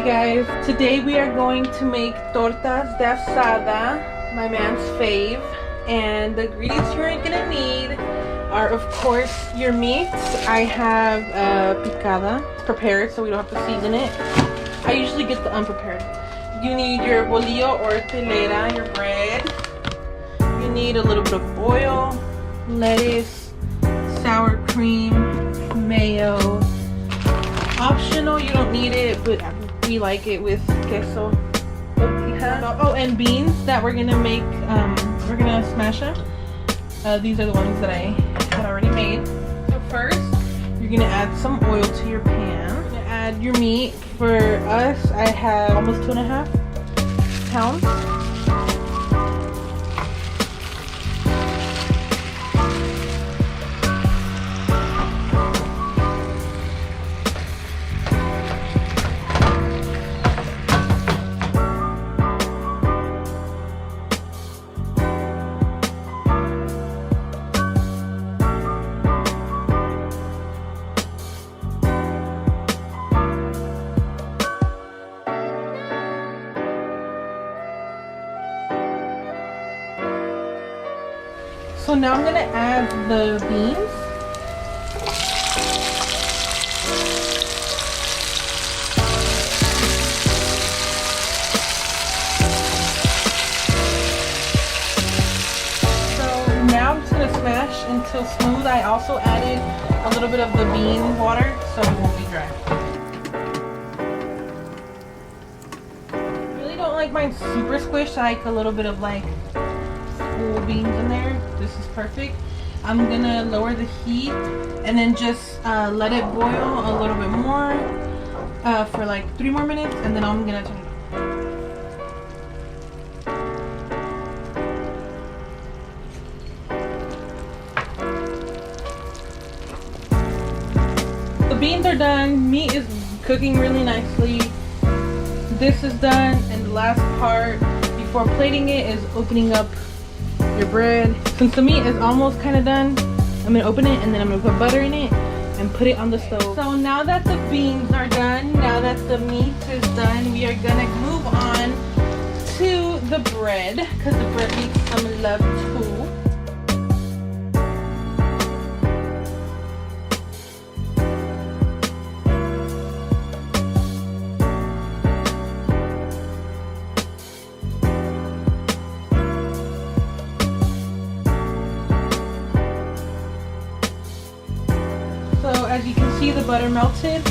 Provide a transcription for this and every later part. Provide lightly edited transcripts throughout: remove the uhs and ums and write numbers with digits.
Hey guys, today we are going to make tortas de asada, my man's fave, and the ingredients you're gonna need are of course your meats. I have picada prepared so we don't have to season it. I usually get the unprepared. You need your bolillo or telera, your bread. You need a little bit of oil, lettuce, sour cream, mayo. Optional, you don't need it, but we like it with queso. Oh, and beans that we're gonna make. We're gonna smash them. These are the ones that I had already made. So first, you're gonna add some oil to your pan. You're gonna add your meat. For us, I have almost 2.5 pounds. So now I'm gonna add the beans. So now I'm just gonna smash until smooth. I also added a little bit of the bean water so it won't be dry. I really don't like mine super squished. I like a little bit of like full beans in there. This is perfect. I'm gonna lower the heat and then just let it boil a little bit more for like 3 more minutes, and then I'm gonna turn it off. The beans are done. Meat is cooking really nicely. This is done, and the last part before plating it is opening up your bread. Since the meat is almost kind of done, I'm gonna open it and then I'm gonna put butter in it and put it on the stove. So now that the beans are done, now that the meat is done, we are gonna move on to the bread because the bread needs some love too. So as you can see, the butter melted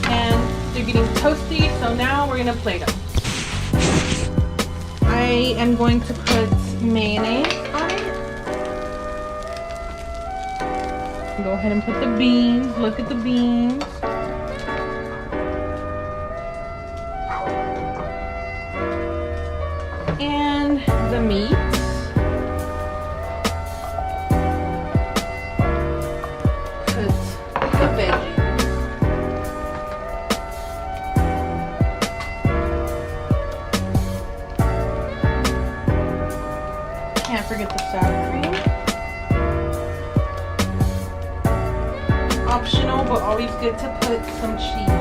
and they're getting toasty, so now we're gonna plate them. I am going to put mayonnaise on it. Go ahead and put the beans. Look at the beans. And the meat. Can't forget the sour cream. Optional, but always good to put some cheese.